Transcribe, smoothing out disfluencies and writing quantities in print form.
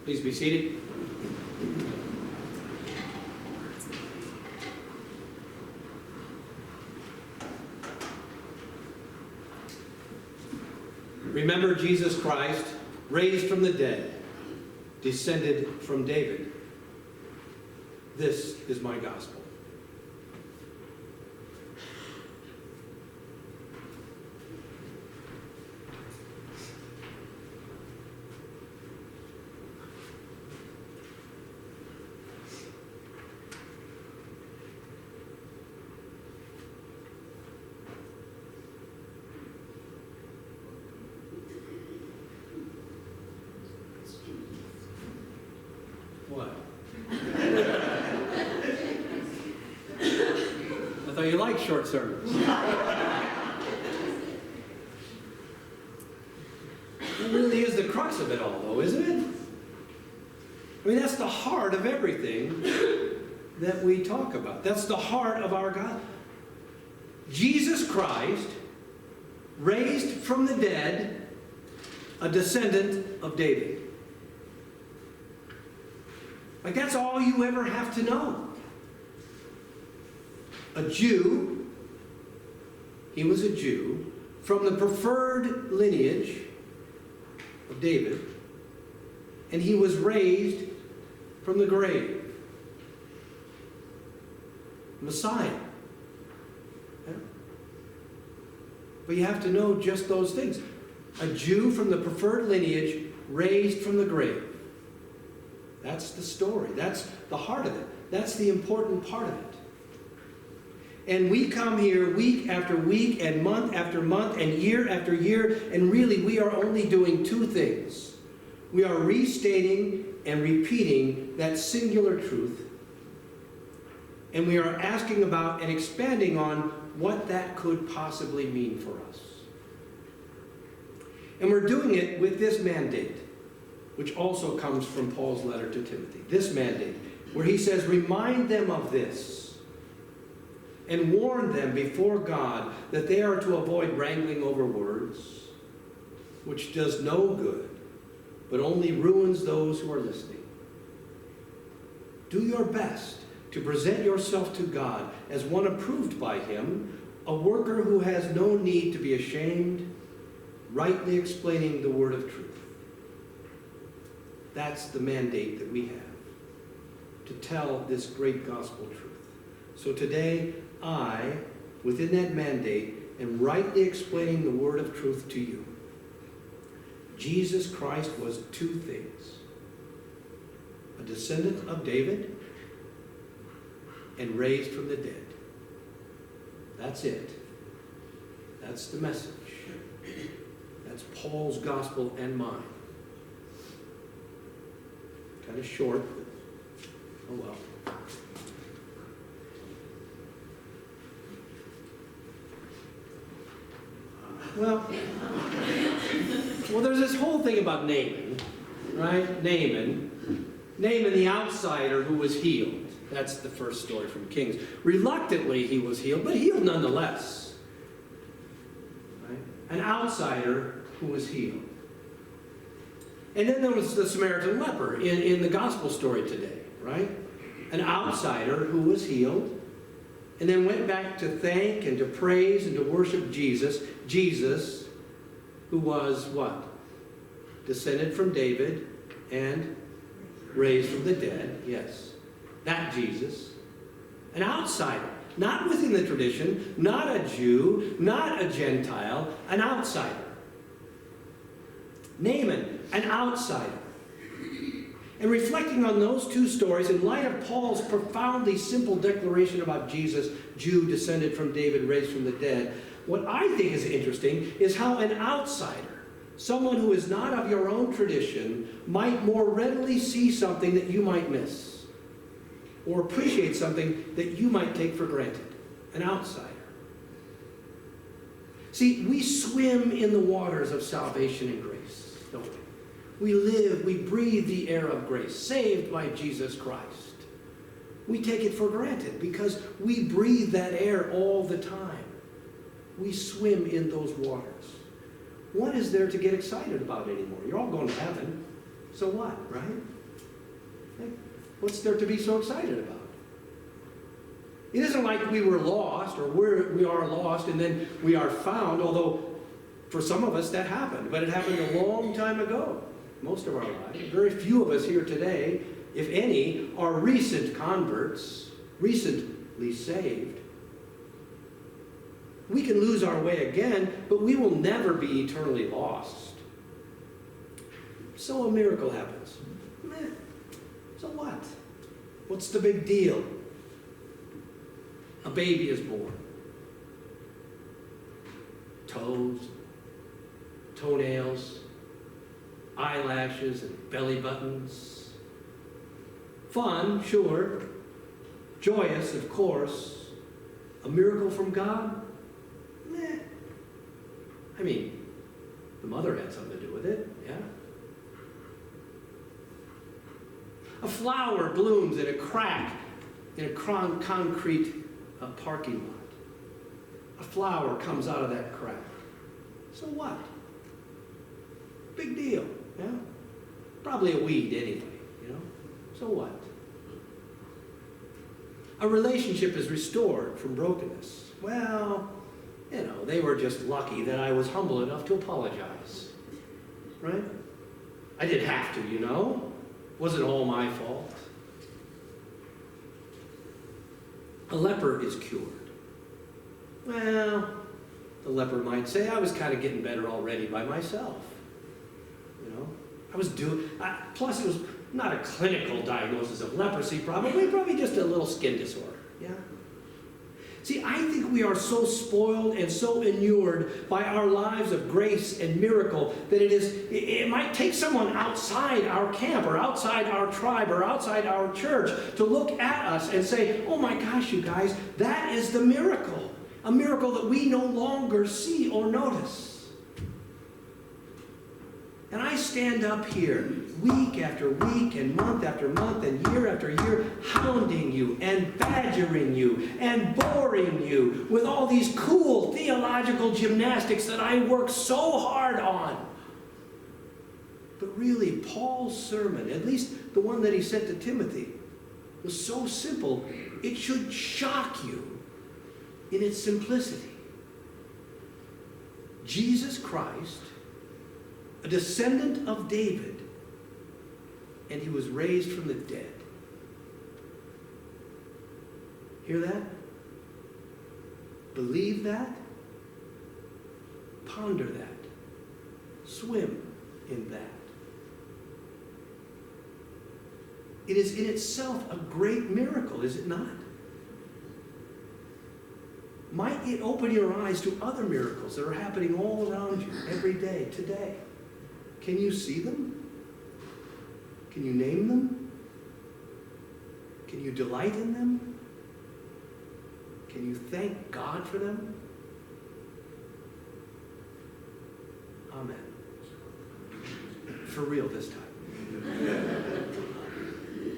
Please be seated. Remember Jesus Christ, raised from the dead, descended from David. This is my gospel. What? I thought you liked short sermons. That really is the crux of it all, though, isn't it? I mean, that's the heart of everything that we talk about. That's the heart of our God. Jesus Christ, raised from the dead, a descendant of David. Like, that's all you ever have to know. A Jew, he was a Jew, from the preferred lineage of David, and he was raised from the grave. Messiah. Yeah. But you have to know just those things. A Jew from the preferred lineage, raised from the grave. That's the story. That's the heart of it. That's the important part of it. And we come here week after week and month after month and year after year, and really we are only doing two things. We are restating and repeating that singular truth, and we are asking about and expanding on what that could possibly mean for us. And we're doing it with this mandate, which also comes from Paul's letter to Timothy. This mandate, where he says, remind them of this, and warn them before God that they are to avoid wrangling over words, which does no good, but only ruins those who are listening. Do your best to present yourself to God as one approved by him, a worker who has no need to be ashamed, rightly explaining the word of truth. That's the mandate that we have, to tell this great gospel truth. So today, I, within that mandate, am rightly explaining the word of truth to you. Jesus Christ was two things: a descendant of David and raised from the dead. That's it. That's the message. That's Paul's gospel and mine. Kind of short, but oh well. Well, there's this whole thing about Naaman, right? Naaman, the outsider who was healed. That's the first story from Kings. Reluctantly, he was healed, but healed nonetheless. Right? An outsider who was healed. And then there was the Samaritan leper in the gospel story today, right? An outsider who was healed, and then went back to thank and to praise and to worship Jesus. Jesus, who was what? Descended from David and raised from the dead. Yes. That Jesus. An outsider. Not within the tradition. Not a Jew. Not a Gentile. An outsider. Naaman, an outsider. And reflecting on those two stories in light of Paul's profoundly simple declaration about Jesus, Jew, descended from David, raised from the dead, what I think is interesting is how an outsider, someone who is not of your own tradition, might more readily see something that you might miss, or appreciate something that you might take for granted. An outsider. See, we swim in the waters of salvation and grace, don't we? We live, we breathe the air of grace, saved by Jesus Christ. We take it for granted because we breathe that air all the time. We swim in those waters. What is there to get excited about anymore? You're all going to heaven. So what, right? What's there to be so excited about? It isn't like we were lost, or we are lost and then we are found, although for some of us that happened, but it happened a long time ago, most of our lives. Very few of us here today, if any, are recent converts, recently saved. We can lose our way again, but we will never be eternally lost. So a miracle happens. So what? What's the big deal? A baby is born. Toes, toenails, eyelashes, and belly buttons. Fun, sure. Joyous, of course. A miracle from God? Meh. I mean, the mother had something to do with it, yeah. A flower blooms in a crack in a concrete parking lot. A flower comes out of that crack. So what? Big deal, yeah? Probably a weed anyway, you know? So what? A relationship is restored from brokenness. Well, you know, they were just lucky that I was humble enough to apologize. Right? I didn't have to, you know? Wasn't all my fault. A leper is cured. Well, the leper might say, I was kind of getting better already by myself. You know? Plus it was not a clinical diagnosis of leprosy, probably just a little skin disorder. Yeah? See, I think we are so spoiled and so inured by our lives of grace and miracle that it might take someone outside our camp or outside our tribe or outside our church to look at us and say, oh my gosh, you guys, that is the miracle. A miracle that we no longer see or notice. And I stand up here week after week and month after month and year after year hounding you and badgering you and boring you with all these cool theological gymnastics that I work so hard on. But really, Paul's sermon, at least the one that he sent to Timothy, was so simple, it should shock you in its simplicity. Jesus Christ, a descendant of David, and he was raised from the dead. Hear that? Believe that? Ponder that. Swim in that. It is in itself a great miracle, is it not? Might it open your eyes to other miracles that are happening all around you every day, today? Can you see them? Can you name them? Can you delight in them? Can you thank God for them? Amen. For real this time.